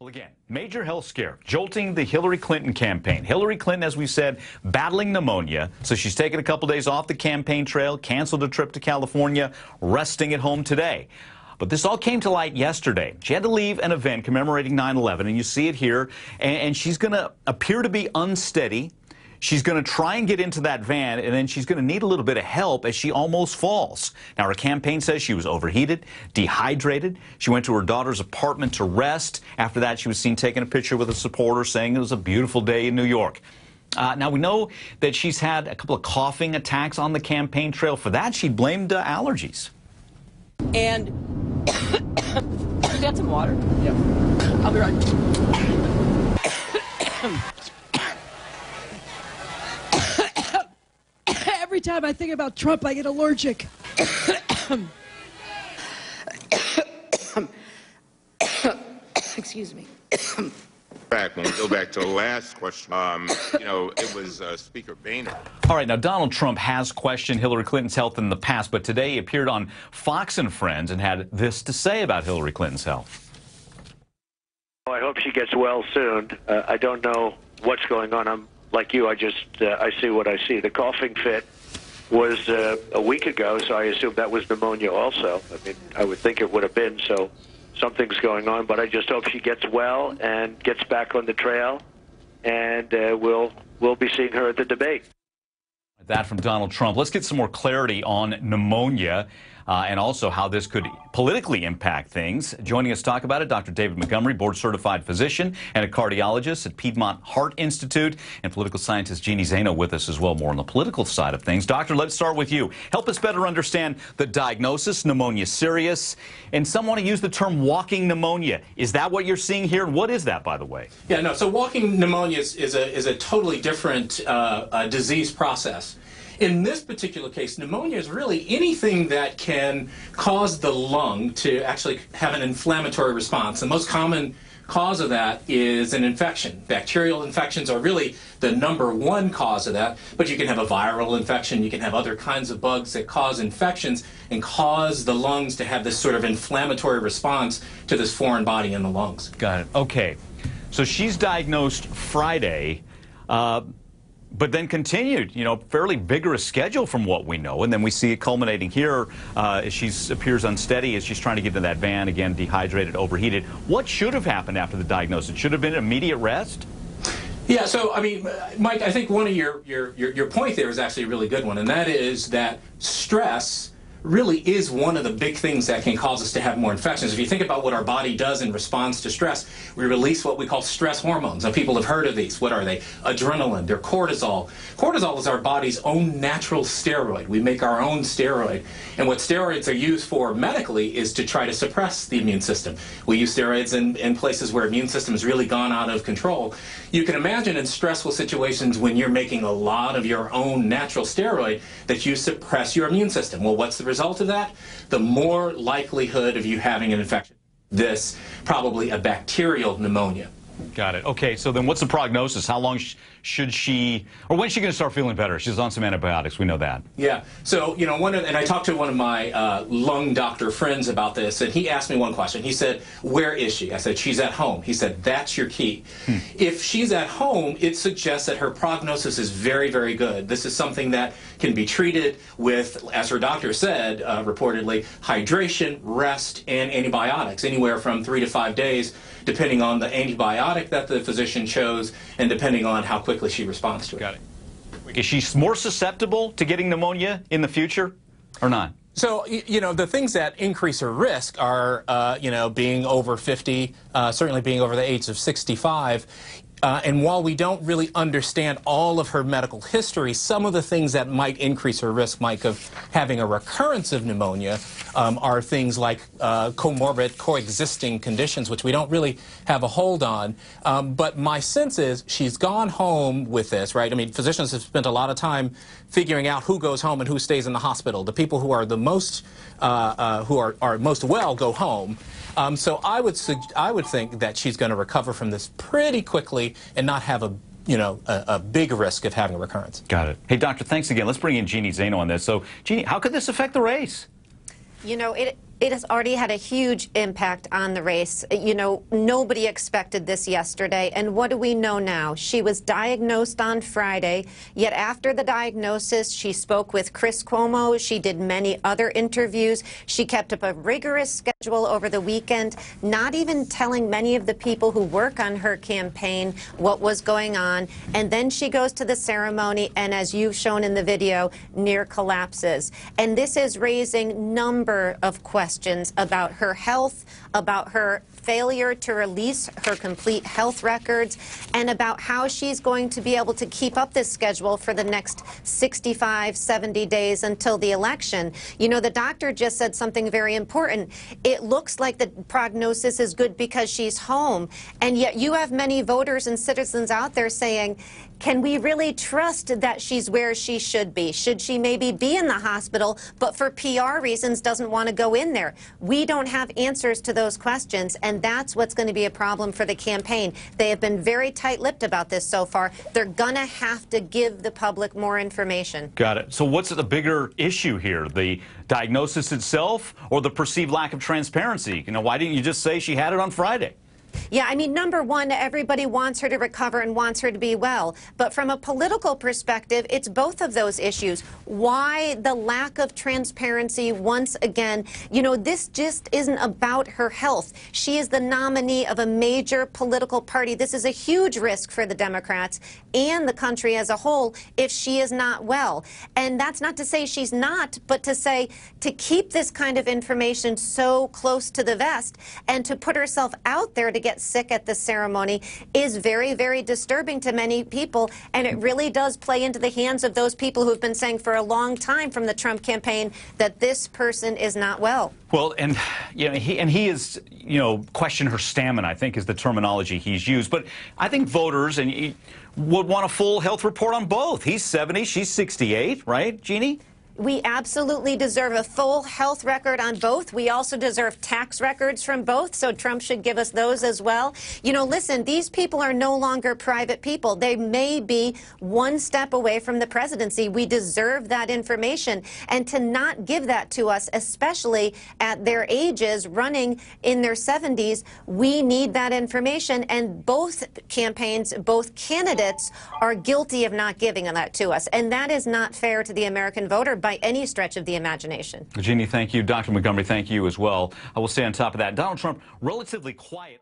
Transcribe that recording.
Well, again, major health scare, jolting the Hillary Clinton campaign. Hillary Clinton, as we said, battling pneumonia, so she's taken a couple days off the campaign trail, canceled a trip to California, resting at home today. But this all came to light yesterday. She had to leave an event commemorating 9/11, and you see it here, and she's going to appear to be unsteady. She's going to try and get into that van, and then she's going to need a little bit of help as she almost falls. Now, her campaign says she was overheated, dehydrated. She went to her daughter's apartment to rest. After that, she was seen taking a picture with a supporter saying it was a beautiful day in New York. Now, we know that she's had a couple of coughing attacks on the campaign trail. For that, she blamed allergies. And you got some water? Yeah. I'll be right back. Every time I think about Trump, I get allergic. Excuse me. When we go back to the last question, it was Speaker Boehner. All right, now Donald Trump has questioned Hillary Clinton's health in the past, but today he appeared on Fox and Friends and had this to say about Hillary Clinton's health. Well, I hope she gets well soon. I don't know what's going on. I'm like you. I see what I see. The coughing fit was a week ago, so I assume that was pneumonia also. I mean, I would think it would have been, so something's going on, but I just hope she gets well and gets back on the trail, and we'll be seeing her at the debate. That from Donald Trump. Let's get some more clarity on pneumonia and also how this could politically impact things. Joining us to talk about it, Dr. David Montgomery, board-certified physician and a cardiologist at Piedmont Heart Institute, and political scientist Jeannie Zaino with us as well, more on the political side of things. Doctor, let's start with you. Help us better understand the diagnosis, pneumonia serious, and some want to use the term walking pneumonia. Is that what you're seeing here? And what is that, by the way? Yeah, no, so walking pneumonia is a totally different disease process. In this particular case, pneumonia is really anything that can cause the lung to actually have an inflammatory response. The most common cause of that is an infection. Bacterial infections are really the #1 cause of that, but you can have a viral infection, you can have other kinds of bugs that cause infections and cause the lungs to have this sort of inflammatory response to this foreign body in the lungs. Got it. Okay. So she's diagnosed Friday. But then continued, fairly vigorous schedule from what we know. And then we see it culminating here as she appears unsteady as she's trying to get into that van, again, dehydrated, overheated. What should have happened after the diagnosis? Should have been immediate rest? Yeah, so, I mean, Mike, I think one of your point there is actually a really good one, and that is that stress really is one of the big things that can cause us to have more infections. If you think about what our body does in response to stress, we release what we call stress hormones. Now, people have heard of these. What are they? Adrenaline. They're cortisol. Cortisol is our body's own natural steroid. We make our own steroid. And what steroids are used for medically is to try to suppress the immune system. We use steroids in places where immune system has really gone out of control. You can imagine in stressful situations when you're making a lot of your own natural steroid that you suppress your immune system. Well, what's the result of that? The more likelihood of you having an infection. This, probably a bacterial pneumonia. Got it. Okay, so then what's the prognosis? How long should she, or when's she going to start feeling better? She's on some antibiotics. We know that. Yeah. So, and I talked to one of my lung doctor friends about this, and he asked me one question. He said, where is she? I said, she's at home. He said, that's your key. If she's at home, it suggests that her prognosis is very, very good. This is something that can be treated with, as her doctor said, reportedly, hydration, rest, and antibiotics, anywhere from 3 to 5 days, depending on the antibiotic that the physician chose and depending on how quickly she responds to it. Got it. Is she more susceptible to getting pneumonia in the future or not? So, the things that increase her risk are, being over 50, certainly being over the age of 65. And while we don't really understand all of her medical history, some of the things that might increase her risk, Mike, of having a recurrence of pneumonia are things like comorbid, coexisting conditions, which we don't really have a hold on. But my sense is she's gone home with this, right? I mean, physicians have spent a lot of time figuring out who goes home and who stays in the hospital. The people who are the most, who are most well go home. So I would think that she's going to recover from this pretty quickly and not have a big risk of having a recurrence. Got it. Hey, doctor, thanks again. Let's bring in Jeannie Zaino on this. So, Jeannie, how could this affect the race? It has already had a huge impact on the race. You know, nobody expected this yesterday. And what do we know now? She was diagnosed on Friday, yet after the diagnosis, she spoke with Chris Cuomo. She did many other interviews. She kept up a rigorous schedule over the weekend, not even telling many of the people who work on her campaign what was going on. And then she goes to the ceremony and, as you've shown in the video, near collapses. And this is raising number of questions about her health, about her failure to release her complete health records, and about how she's going to be able to keep up this schedule for the next 65, 70 days until the election. You know, the doctor just said something very important. It looks like the prognosis is good because she's home, and yet you have many voters and citizens out there saying, can we really trust that she's where she should be? Should she maybe be in the hospital, but for PR reasons doesn't want to go in there? We don't have answers to those questions, and that's what's going to be a problem for the campaign. They have been very tight-lipped about this so far. They're going to have to give the public more information. Got it. So what's the bigger issue here? The diagnosis itself or the perceived lack of transparency? You know, why didn't you just say she had it on Friday? Yeah, I mean, number one, everybody wants her to recover and wants her to be well. But from a political perspective, it's both of those issues. Why the lack of transparency once again? You know, this just isn't about her health. She is the nominee of a major political party. This is a huge risk for the Democrats and the country as a whole if she is not well. And that's not to say she's not, but to say to keep this kind of information so close to the vest and to put herself out there to get sick at the ceremony is very, very disturbing to many people, and it really does play into the hands of those people who've been saying for a long time from the Trump campaign that this person is not well. Well, and you know, he is, you know, question her stamina, I think, is the terminology he's used. But I think voters would want a full health report on both. He's 70, she's 68, right, Jeannie? We absolutely deserve a full health record on both. We also deserve tax records from both, so Trump should give us those as well. You know, listen, these people are no longer private people. They may be one step away from the presidency. We deserve that information. And to not give that to us, especially at their ages, running in their 70s, we need that information. And both campaigns, both candidates are guilty of not giving that to us. And that is not fair to the American voter by any stretch of the imagination. Jeannie, thank you. Dr. Montgomery, thank you as well. I will stay on top of that. Donald Trump, relatively quiet.